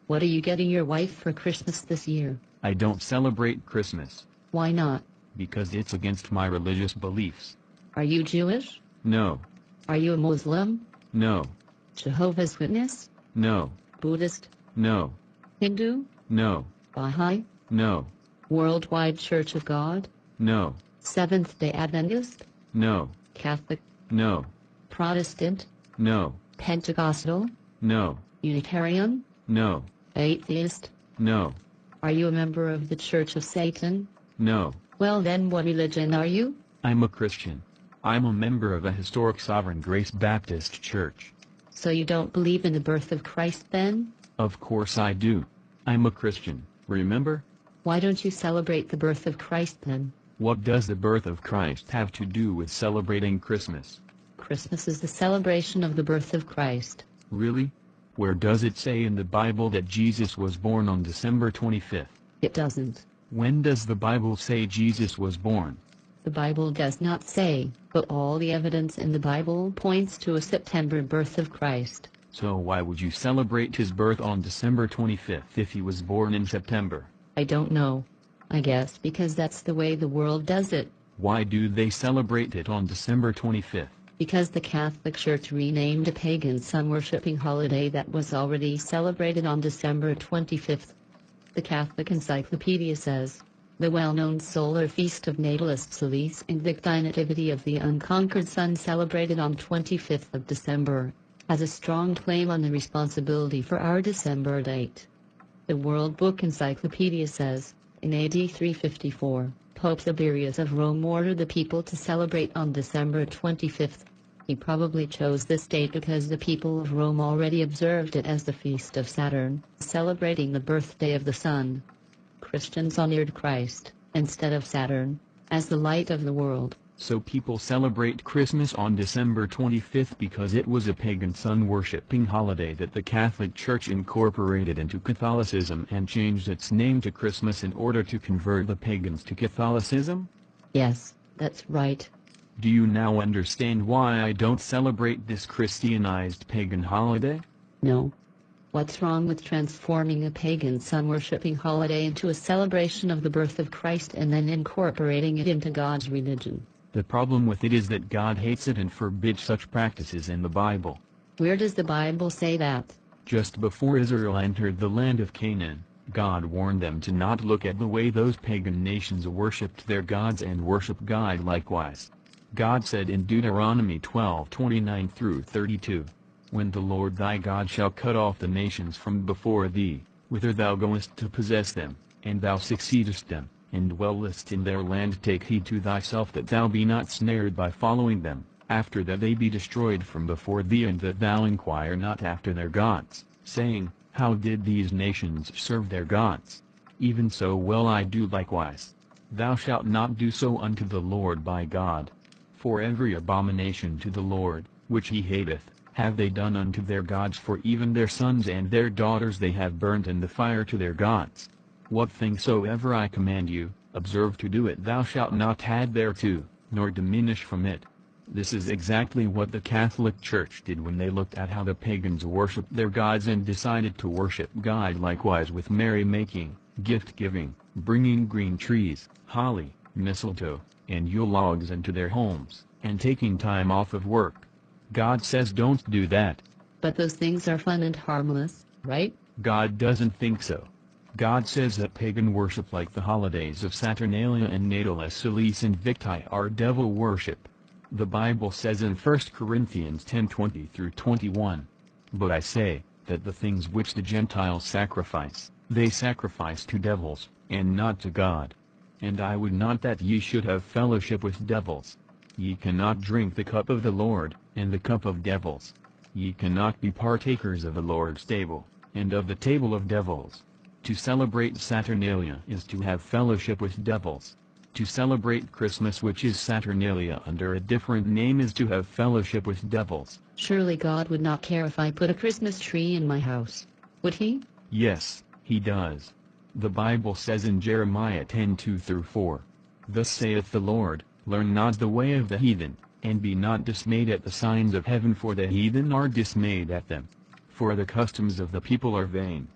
What are you getting your wife for Christmas this year? I don't celebrate Christmas. Why not? Because it's against my religious beliefs. Are you Jewish? No. Are you a Muslim? No. Jehovah's Witness? No. Buddhist? No. Hindu? No. Baha'i? No. Worldwide Church of God? No. Seventh-day Adventist? No. Catholic? No. Protestant? No. Pentecostal? No. Unitarian? No. Atheist? No. Are you a member of the Church of Satan? No. Well then, what religion are you? I'm a Christian. I'm a member of a historic Sovereign Grace Baptist Church. So you don't believe in the birth of Christ then? Of course I do. I'm a Christian, remember? Why don't you celebrate the birth of Christ then? What does the birth of Christ have to do with celebrating Christmas? Christmas is the celebration of the birth of Christ. Really? Where does it say in the Bible that Jesus was born on December 25th? It doesn't. When does the Bible say Jesus was born? The Bible does not say, but all the evidence in the Bible points to a September birth of Christ. So why would you celebrate his birth on December 25th if he was born in September? I don't know. I guess because that's the way the world does it. Why do they celebrate it on December 25th? Because the Catholic Church renamed a pagan sun-worshipping holiday that was already celebrated on December 25th. The Catholic Encyclopedia says, the well-known solar feast of Natalis Solis Invicti Nativity of the Unconquered Sun celebrated on 25th of December, has a strong claim on the responsibility for our December date. The World Book Encyclopedia says, in AD 354, Pope Tiberius of Rome ordered the people to celebrate on December 25th. He probably chose this date because the people of Rome already observed it as the Feast of Saturn, celebrating the birthday of the sun. Christians honored Christ, instead of Saturn, as the light of the world. So people celebrate Christmas on December 25th because it was a pagan sun-worshipping holiday that the Catholic Church incorporated into Catholicism and changed its name to Christmas in order to convert the pagans to Catholicism? Yes, that's right. Do you now understand why I don't celebrate this Christianized pagan holiday? No. What's wrong with transforming a pagan sun-worshipping holiday into a celebration of the birth of Christ and then incorporating it into God's religion? The problem with it is that God hates it and forbids such practices in the Bible. Where does the Bible say that? Just before Israel entered the land of Canaan, God warned them to not look at the way those pagan nations worshipped their gods and worship God likewise. God said in Deuteronomy 12:29-32, when the Lord thy God shall cut off the nations from before thee, whither thou goest to possess them, and thou succeedest them, and dwellest in their land, take heed to thyself that thou be not snared by following them, after that they be destroyed from before thee, and that thou inquire not after their gods, saying, how did these nations serve their gods? Even so will I do likewise. Thou shalt not do so unto the Lord thy God. For every abomination to the Lord, which he hateth, have they done unto their gods, for even their sons and their daughters they have burnt in the fire to their gods. What thing soever I command you, observe to do it. Thou shalt not add thereto, nor diminish from it. This is exactly what the Catholic Church did when they looked at how the pagans worshiped their gods and decided to worship God likewise with merrymaking, gift-giving, bringing green trees, holly, mistletoe, and Yule logs into their homes, and taking time off of work. God says don't do that. But those things are fun and harmless, right? God doesn't think so. God says that pagan worship like the holidays of Saturnalia and Natalis Solis Invicti are devil worship. The Bible says in 1 Corinthians 10:20-21, but I say, that the things which the Gentiles sacrifice, they sacrifice to devils, and not to God. And I would not that ye should have fellowship with devils. Ye cannot drink the cup of the Lord, and the cup of devils. Ye cannot be partakers of the Lord's table, and of the table of devils. To celebrate Saturnalia is to have fellowship with devils. To celebrate Christmas, which is Saturnalia under a different name, is to have fellowship with devils. Surely God would not care if I put a Christmas tree in my house, would he? Yes, he does. The Bible says in Jeremiah 10:2-4, thus saith the Lord, learn not the way of the heathen, and be not dismayed at the signs of heaven, for the heathen are dismayed at them. For the customs of the people are vain.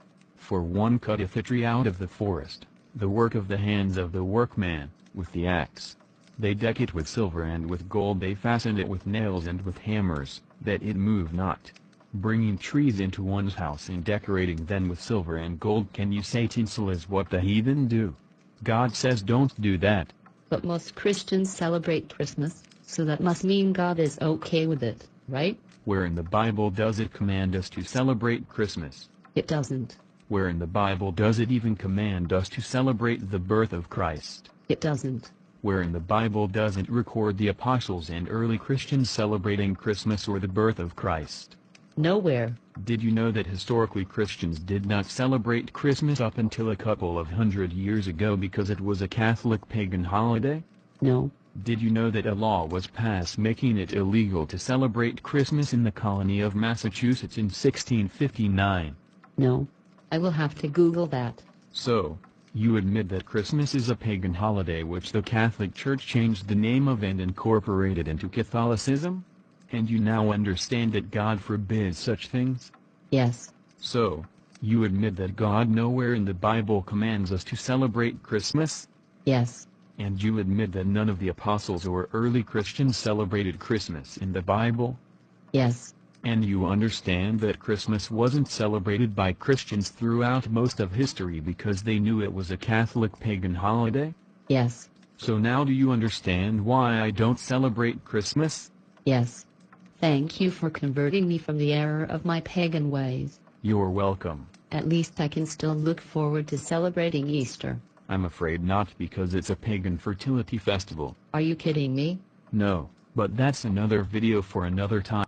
For one cutteth a tree out of the forest, the work of the hands of the workman, with the axe. They deck it with silver and with gold, they fasten it with nails and with hammers, that it move not. Bringing trees into one's house and decorating them with silver and gold, can you say tinsel is what the heathen do? God says don't do that. But most Christians celebrate Christmas, so that must mean God is okay with it, right? Where in the Bible does it command us to celebrate Christmas? It doesn't. Where in the Bible does it even command us to celebrate the birth of Christ? It doesn't. Where in the Bible does it record the apostles and early Christians celebrating Christmas or the birth of Christ? Nowhere. Did you know that historically Christians did not celebrate Christmas up until a couple of hundred years ago because it was a Catholic pagan holiday? No. Did you know that a law was passed making it illegal to celebrate Christmas in the colony of Massachusetts in 1659? No. I will have to Google that. So, you admit that Christmas is a pagan holiday which the Catholic Church changed the name of and incorporated into Catholicism? And you now understand that God forbids such things? Yes. So, you admit that God nowhere in the Bible commands us to celebrate Christmas? Yes. And you admit that none of the apostles or early Christians celebrated Christmas in the Bible? Yes. And you understand that Christmas wasn't celebrated by Christians throughout most of history because they knew it was a Catholic pagan holiday? Yes. So now do you understand why I don't celebrate Christmas? Yes. Thank you for converting me from the error of my pagan ways. You're welcome. At least I can still look forward to celebrating Easter. I'm afraid not, because it's a pagan fertility festival. Are you kidding me? No, but that's another video for another time.